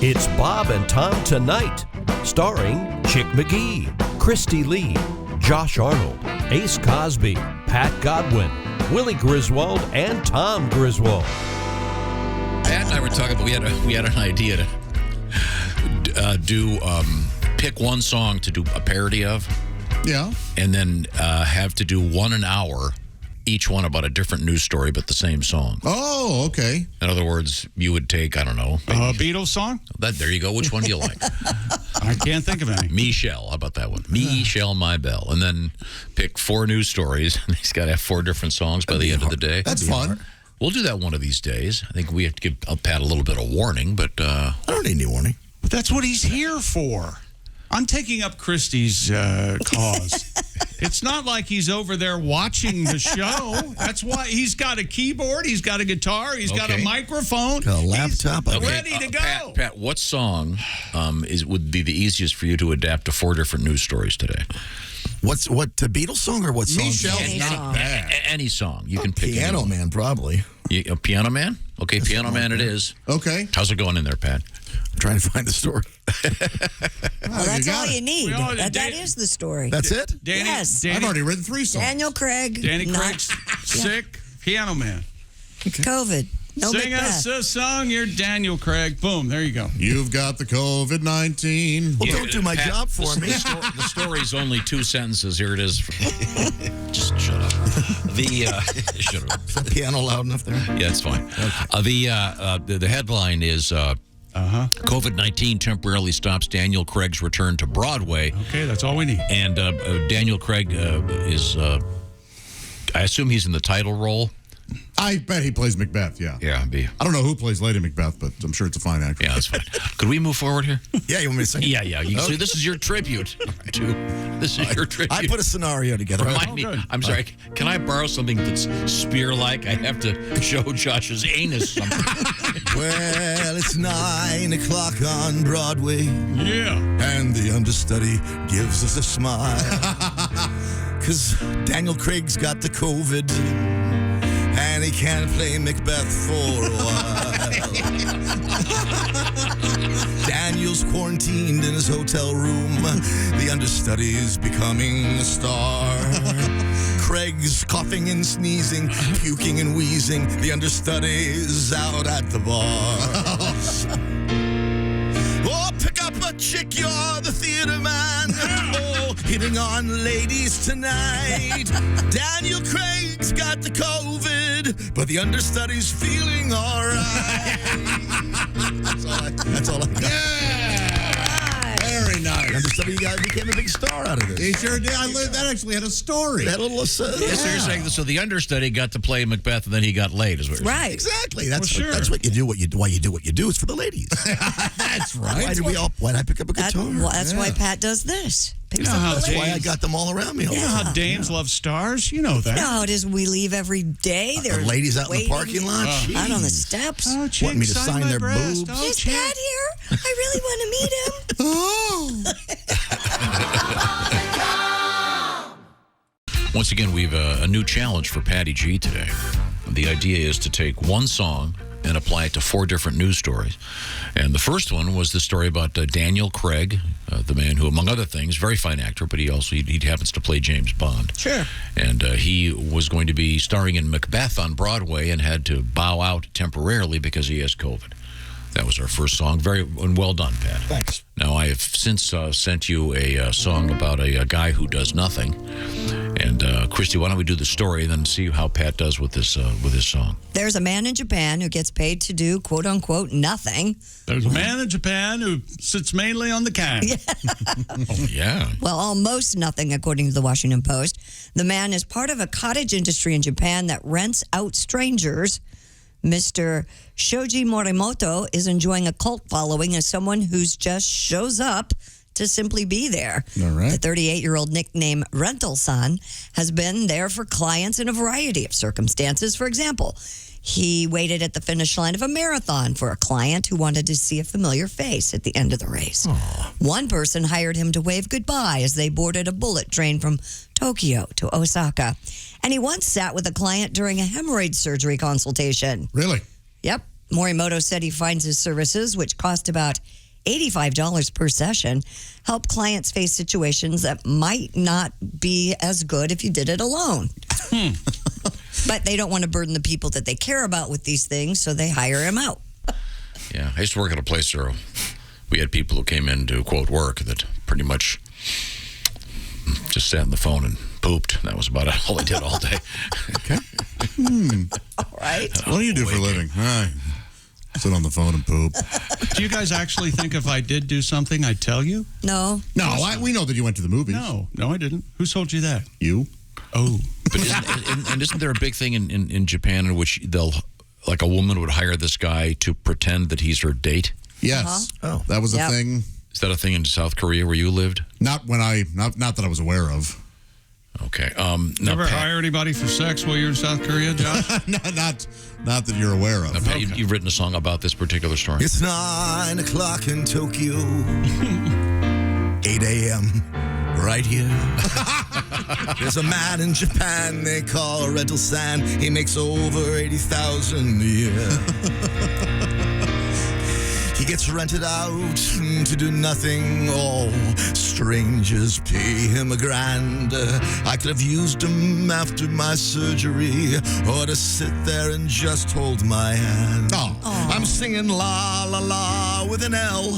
It's Bob and Tom Tonight, starring Chick McGee, Christy Lee, Josh Arnold, Ace Cosby, Pat Godwin, Willie Griswold, and Tom Griswold. Pat and I were talking, but we had an idea to pick one song to do a parody of. Yeah. And then have to do 1 hour, each one about a different news story, but the same song. Oh, okay. In other words, you would take, I don't know. Beatles song? There you go. Which one do you like? I can't think of any. Michelle. How about that one? Michelle, my belle. And then pick 4 news stories. And he's got to have 4 different songs by the end of the day. That's fun. We'll do that one of these days. I think we have to give Pat a little bit of warning, but... I don't need any warning. But that's what he's here for. I'm taking up Christie's cause. It's not like he's over there watching the show. That's why he's got a keyboard, he's got a guitar, he's got a microphone, got a laptop. He's ready to go. Pat, what song would be the easiest for you to adapt to 4 different news stories today? What the Beatles song or what song? Michelle's not bad. Any song you can pick. Piano Man, probably. A Piano Man? Okay, Piano Man it is. Okay. How's it going in there, Pat? I'm trying to find the story. Well, that's all you need. That is the story. That's it? Danny, Yes. Danny, I've already written 3 songs. Daniel Craig. Danny not- Craig's sick, Piano Man. COVID. No Sing us a song, you're Daniel Craig. Boom, there you go. You've got the COVID-19. Well, don't do my Pat, job for me. The story's only 2 sentences. Here it is. Just shut up. Shut up. Is the piano loud enough there? Yeah, it's fine. Okay. The headline is COVID-19 temporarily stops Daniel Craig's return to Broadway. Okay, that's all we need. And Daniel Craig is, I assume he's in the title role. I bet he plays Macbeth, yeah. Yeah, I don't know who plays Lady Macbeth, but I'm sure it's a fine actor. yeah, that's fine. Could we move forward here? Yeah, you want me to sing? Yeah. You can see this is your tribute to. This is your tribute. I put a scenario together. Remind me. good. I'm sorry. Can I borrow something that's spear-like? I have to show Josh's anus something. Well, it's 9 o'clock on Broadway. Yeah. And the understudy gives us a smile. Because Daniel Craig's got the COVID. And he can't play Macbeth for a while. Daniel's quarantined in his hotel room. The understudy's becoming a star. Craig's coughing and sneezing, puking and wheezing. The understudy's out at the bar. Oh, pick up a chick, you're the theater man. Oh, hitting on ladies tonight. Daniel Craig's got the COVID, but the understudy's feeling all right. That's all I got. Yeah! Very nice. The understudy guy became a big star out of this. He sure did. That actually had a story. That little So you're saying so the understudy got to play Macbeth and then he got laid, is what you're saying? Right. Exactly. That's Well, sure. that's what you do. Why you do what you do is for the ladies. That's right. Why did I pick up a guitar? That's why Pat does this. Picks You know up how the That's why I ladies. got them all around me. All You know how dames love stars? You know that. You know how it is. We leave every day. the They're ladies out in the waiting parking lot. out on the Jeez. steps. Oh, chick, Want me to sign my their breast. boobs? Oh, Is chick. Pat here? I really want to meet him. Once again, we've a new challenge for Patty G today. The idea is to take one song and apply it to 4 different news stories. And the first one was the story about Daniel Craig, the man who, among other things, very fine actor, but he happens to play James Bond. Sure. And he was going to be starring in Macbeth on Broadway and had to bow out temporarily because he has COVID. That was our first song. Very well done, Pat. Thanks. Now, I have since sent you a song about a guy who does nothing. And, Christy, why don't we do the story and then see how Pat does with this song? There's a man in Japan who gets paid to do, quote unquote, nothing. There's a man in Japan who sits mainly on the can. Oh, yeah. Well, almost nothing, according to the Washington Post. The man is part of a cottage industry in Japan that rents out strangers. Mr. Shoji Morimoto is enjoying a cult following as someone who's just shows up to simply be there. All right. The 38-year-old nickname Rental Son has been there for clients in a variety of circumstances. For example, he waited at the finish line of a marathon for a client who wanted to see a familiar face at the end of the race. Aww. One person hired him to wave goodbye as they boarded a bullet train from Tokyo to Osaka. And he once sat with a client during a hemorrhoid surgery consultation. Really? Yep. Morimoto said he finds his services, which cost about $85 per session, help clients face situations that might not be as good if you did it alone. But they don't want to burden the people that they care about with these things, so they hire him out. Yeah, I used to work at a place where we had people who came in to, quote, work that pretty much just sat on the phone and pooped. That was about all they did all day. Okay. All right. What do you do for a living? I sit on the phone and poop. Do you guys actually think if I did do something, I'd tell you? No. No, we know that you went to the movies. No, I didn't. Who told you that? You? Oh. But isn't there a big thing in Japan in which they'll, like a woman would hire this guy to pretend that he's her date? Yes. Oh. That was a Yep. thing. Is that a thing in South Korea where you lived? Not that I was aware of. Okay. Never hire anybody for sex while you're in South Korea, Josh? not that you're aware of. Pat, you've written a song about this particular story. It's 9 o'clock in Tokyo. 8 a.m. right here. There's a man in Japan they call Rental San. He makes over 80,000 a year. He gets rented out to do nothing. All strangers pay him $1,000. I could have used him after my surgery, or to sit there and just hold my hand. Oh. I'm singing la la la with an L.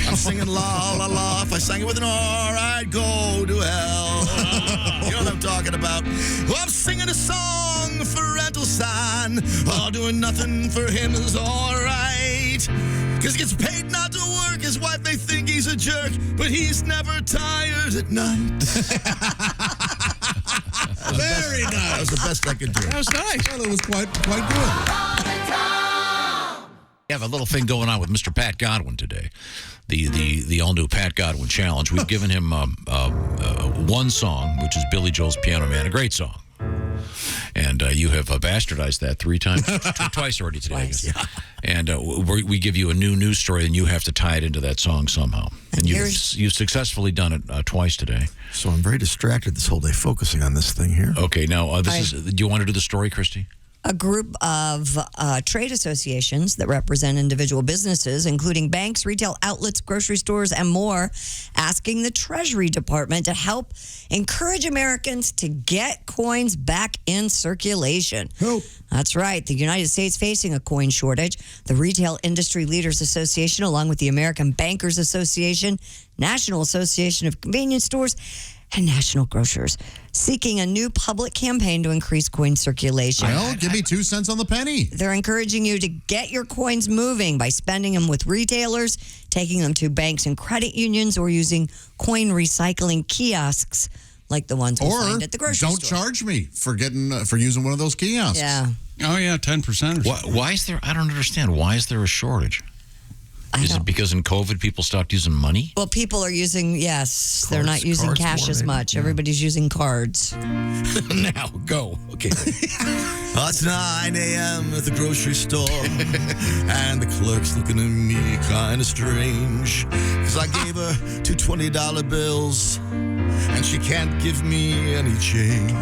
I'm singing la la la. If I sang it with an R, I'd go to hell. You know what I'm talking about? Well, I'm singing a song for Rental San. Oh, doing nothing for him is all right. Because he gets paid not to work. His wife, they think he's a jerk, but he's never tired at night. Very nice. That was the best I could do. That was nice. Well, it was quite good. We have a little thing going on with Mr. Pat Godwin today. The all-new Pat Godwin Challenge. We've given him one song, which is Billy Joel's Piano Man, a great song. And you have bastardized that twice already today. Twice. I guess. And we give you a new news story, and you have to tie it into that song somehow. And you've successfully done it twice today. So I'm very distracted this whole day focusing on this thing here. Okay, now do you want to do the story, Christy? A group of trade associations that represent individual businesses, including banks, retail outlets, grocery stores, and more, asking the Treasury Department to help encourage Americans to get coins back in circulation. Help. That's right. The United States facing a coin shortage. The Retail Industry Leaders Association, along with the American Bankers Association, National Association of Convenience Stores, and National Grocers, seeking a new public campaign to increase coin circulation. Well, give me 2 cents on the penny. They're encouraging you to get your coins moving by spending them with retailers, taking them to banks and credit unions, or using coin recycling kiosks like the ones we find at the grocery don't store. charge me for using one of those kiosks. Yeah. Oh, yeah, 10% or something. Why is there? I don't understand. Why is there a shortage? Is it because in COVID people stopped using money? Well, people are using, they're not using cards cash more, as maybe. much. Everybody's using cards. Now, go. Okay. It's 9 a.m. at the grocery store, and the clerk's looking at me kind of strange, because I gave her 2 $20 bills, and she can't give me any change.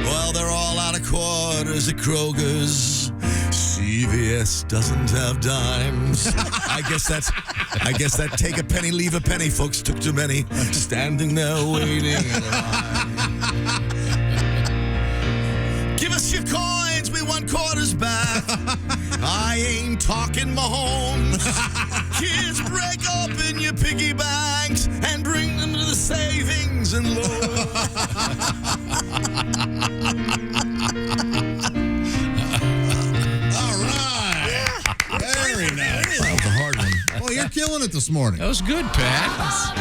Well, they're all out of quarters at Kroger's. CVS doesn't have dimes. I guess that take a penny, leave a penny. Folks took too many, standing there waiting in line. Give us your coins, we want quarters back. I ain't talking Mahomes. Kids, break open your piggy banks and bring them to the savings and loan. All right. Very nice. That was a hard one. Well, you're killing it this morning. That was good, Pat.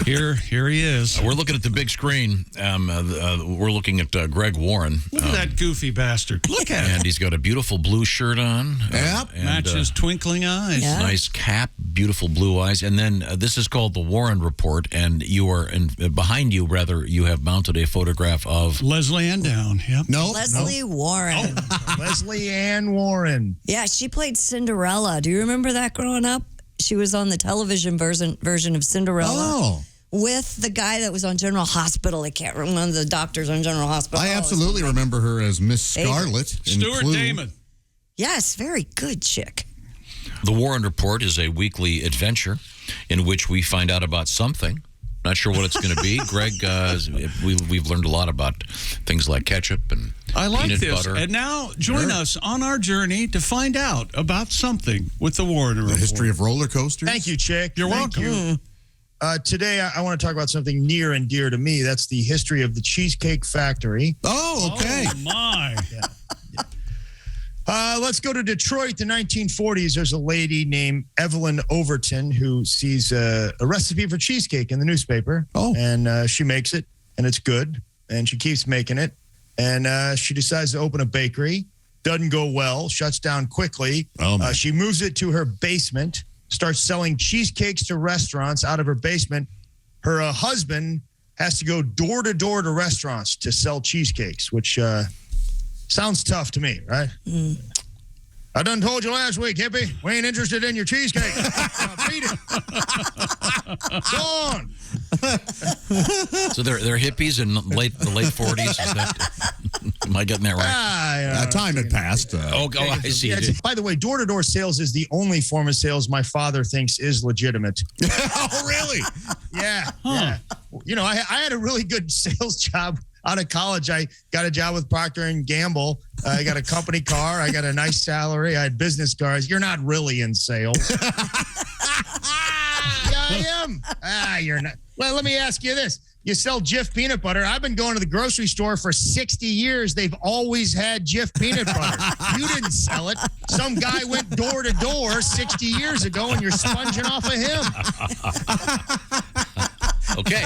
Here he is. We're looking at the big screen. We're looking at Greg Warren. Look at that goofy bastard. Look at And he's got a beautiful blue shirt on. Yep. And, Matches twinkling eyes. Yeah. nice cap, beautiful blue eyes. And then this is called the Warren Report. And you are behind you, rather, you have mounted a photograph of Leslie Ann Down. Yep. No. Leslie Warren. Leslie Ann Warren. Yeah, she played Cinderella. Do you remember that growing up? She was on the television version of Cinderella. Oh. with the guy that was on General Hospital. I can't remember, one of the doctors on General Hospital. I absolutely remember her as Miss Scarlet. in Stuart Clue. Damon. Yes, very good chick. The Warren Report is a weekly adventure in which we find out about something. Not sure what it's going to be. Greg, we've learned a lot about things like ketchup and I like peanut this. butter. And now join us on our journey to find out about something with the Warren Report. The history of roller coasters. Thank you, Chick. You're Thank welcome. you. Today, I want to talk about something near and dear to me. That's the history of the Cheesecake Factory. Oh, okay. Oh, my. Let's go to Detroit, the 1940s. There's a lady named Evelyn Overton who sees a recipe for cheesecake in the newspaper. Oh. And she makes it, and it's good. And she keeps making it. And she decides to open a bakery. Doesn't go well, shuts down quickly. Oh, man. She moves it to her basement, starts selling cheesecakes to restaurants out of her basement. Her husband has to go door to door to restaurants to sell cheesecakes, which sounds tough to me, right? I done told you last week, hippie. We ain't interested in your cheesecake. Now beat it. Go on. So they're hippies in the late 40s. Is that, am I getting that right? Time had passed. I see. Yeah, by the way, door-to-door sales is the only form of sales my father thinks is legitimate. Oh, really? Yeah. Yeah. You know, I had a really good sales job out of college. I got a job with Procter & Gamble. I got a company car. I got a nice salary. I had business cards. You're not really in sales. Yeah, I am. You're not. Well, let me ask you this. You sell Jif peanut butter. I've been going to the grocery store for 60 years. They've always had Jif peanut butter. You didn't sell it. Some guy went door to door 60 years ago, and you're sponging off of him. Okay.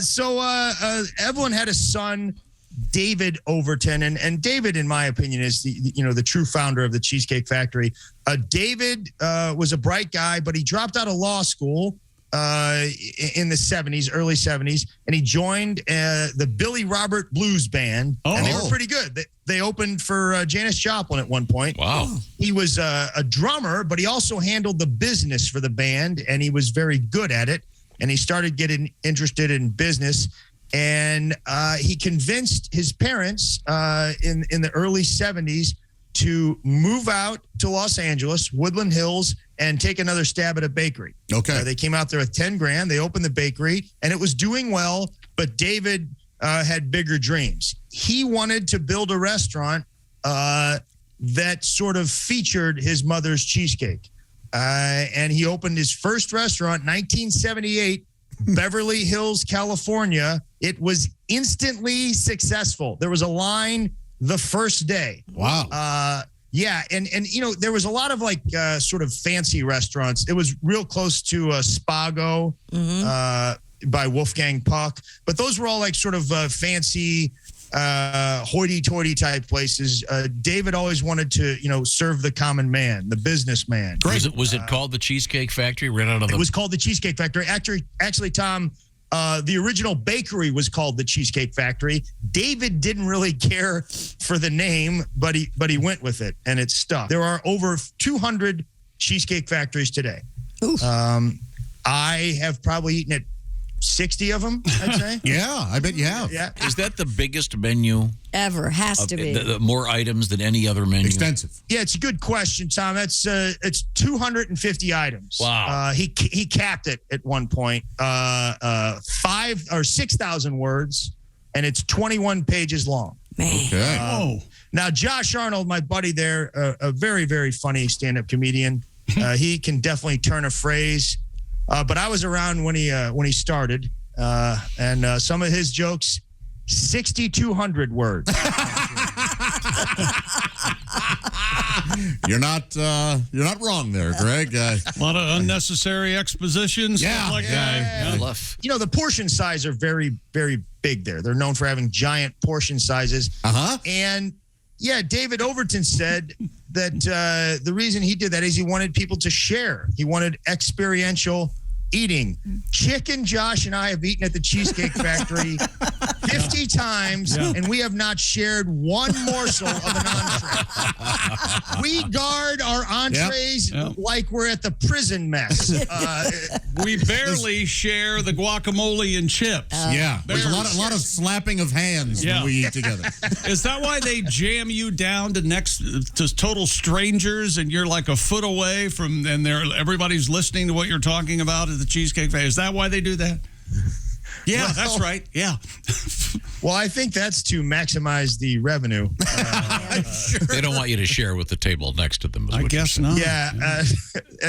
So Evelyn had a son, David Overton, and David, in my opinion, is the true founder of the Cheesecake Factory. David was a bright guy, but he dropped out of law school in the 70s, early 70s, and he joined the Billy Robert Blues Band, and they were pretty good. They opened for Janis Joplin at one point. Wow. He was a drummer, but he also handled the business for the band, and he was very good at it. And he started getting interested in business, and he convinced his parents in the early 70s to move out to Los Angeles, Woodland Hills, and take another stab at a bakery. Okay. They came out there with $10,000. They opened the bakery, and it was doing well, but David had bigger dreams. He wanted to build a restaurant that sort of featured his mother's cheesecake. And he opened his first restaurant, 1978, Beverly Hills, California. It was instantly successful. There was a line the first day. Wow. Yeah, and there was a lot of sort of fancy restaurants. It was real close to Spago by Wolfgang Puck, but those were all sort of fancy hoity-toity type places. David always wanted to, serve the common man, the businessman. Was it called the Cheesecake Factory? Right out of It was called the Cheesecake Factory. Actually, Tom, the original bakery was called the Cheesecake Factory. David didn't really care for the name, but he went with it, and it stuck. There are over 200 Cheesecake Factories today. I have probably eaten at 60 of them, I'd say. Yeah, I bet you have. Yeah. Is that the biggest menu? Ever. Has to be. More items than any other menu? Extensive. Yeah, it's a good question, Tom. It's 250 items. Wow. He capped it at one point. 5,000 or 6,000 words, and it's 21 pages long. Man. Okay. Now, Josh Arnold, my buddy there, a very, very funny stand-up comedian. He can definitely turn a phrase. But I was around when he started, and some of his jokes, 6,200 words. You're not wrong there, Greg. A lot of unnecessary expositions. Yeah, stuff like yeah, that. The portion size are very, very big there. They're known for having giant portion sizes. Uh-huh. And yeah, David Overton said that the reason he did that is he wanted people to share. He wanted experiential eating. Chick and Josh and I have eaten at the Cheesecake Factory 50 times, and we have not shared one morsel of an entree. We guard our entrees like we're at the prison mess. We barely share the guacamole and chips. There's a lot of slapping of hands when we eat together. Is that why they jam you down to total strangers, and you're like a foot away from, and everybody's listening to what you're talking about at the Cheesecake Factory? Is that why they do that? Yeah, that's right. Yeah. Well, I think that's to maximize the revenue. They don't want you to share with the table next to them. I guess not. Yeah,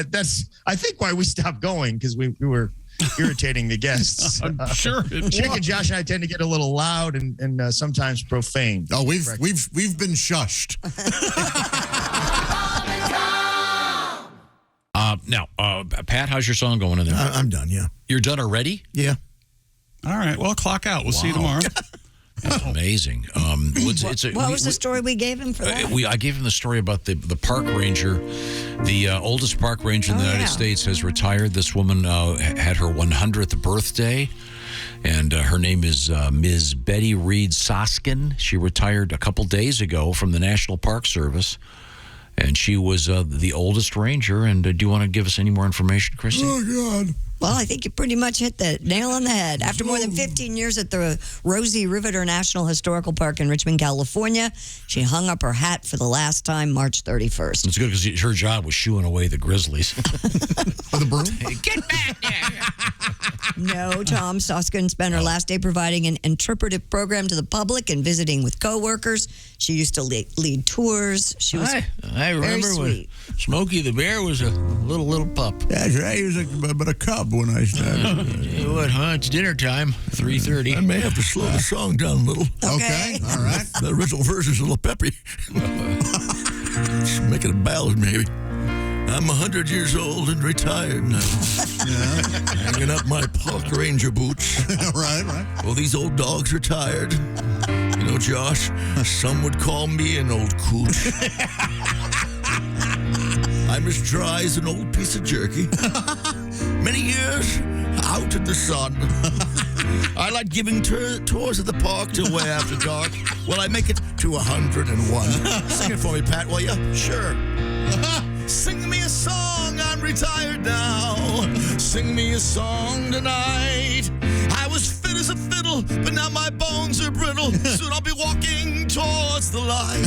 that's I think why we stopped going, because we were irritating the guests. I'm sure. Chick and Josh and I tend to get a little loud and sometimes profane. Oh, we've been shushed. Now, Pat, how's your song going in there? I'm done, yeah. You're done already? Yeah. All right. Well, clock out. We'll see you tomorrow. That's amazing. What was the story we gave him for that? I gave him the story about the park ranger. The oldest park ranger in the United States has retired. This woman had her 100th birthday, and her name is Ms. Betty Reed Soskin. She retired a couple days ago from the National Park Service, and she was the oldest ranger. And do you want to give us any more information, Christy? Oh, God. Well, I think you pretty much hit the nail on the head. After more than 15 years at the Rosie Riveter National Historical Park in Richmond, California, she hung up her hat for the last time March 31st. It's good because her job was shooing away the grizzlies. For the broom? Get back there! No, Tom Soskin spent her last day providing an interpretive program to the public and visiting with coworkers. She used to lead tours. She was I remember when Smokey the Bear was a little pup. That's right. He was but a cub when I started. You know what, huh? It's dinner time, 3:30. I may have to slow the song down a little. Okay. All right. The original version's a little peppy. Just making a ballad, maybe. I'm 100 years old and retired now. Hanging up my park ranger boots. Right. Well, these old dogs are tired. You know, Josh, some would call me an old coot. I'm as dry as an old piece of jerky. Many years out in the sun. I like giving tours of the park till way after dark. Well, I make it to 101. Sing it for me, Pat, will you? Sure. Sing me a song, I'm retired now. Sing me a song tonight. I was fit as a fiddle, but now my bones are brittle. Soon I'll be walking towards the light.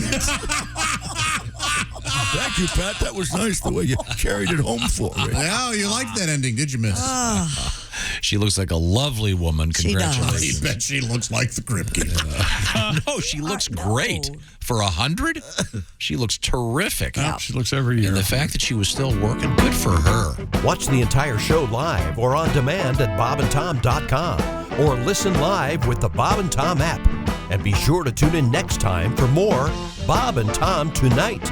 Thank you, Pat. That was nice the way you carried it home for me. Yeah, you liked that ending, did you, miss? She looks like a lovely woman. Congratulations. I bet she looks like the Crypt Keeper. No, she looks great. For 100, she looks terrific. Yeah. She looks every year. And the fact that she was still working, good for her. Watch the entire show live or on demand at bobandtom.com or listen live with the Bob and Tom app. And be sure to tune in next time for more Bob and Tom Tonight.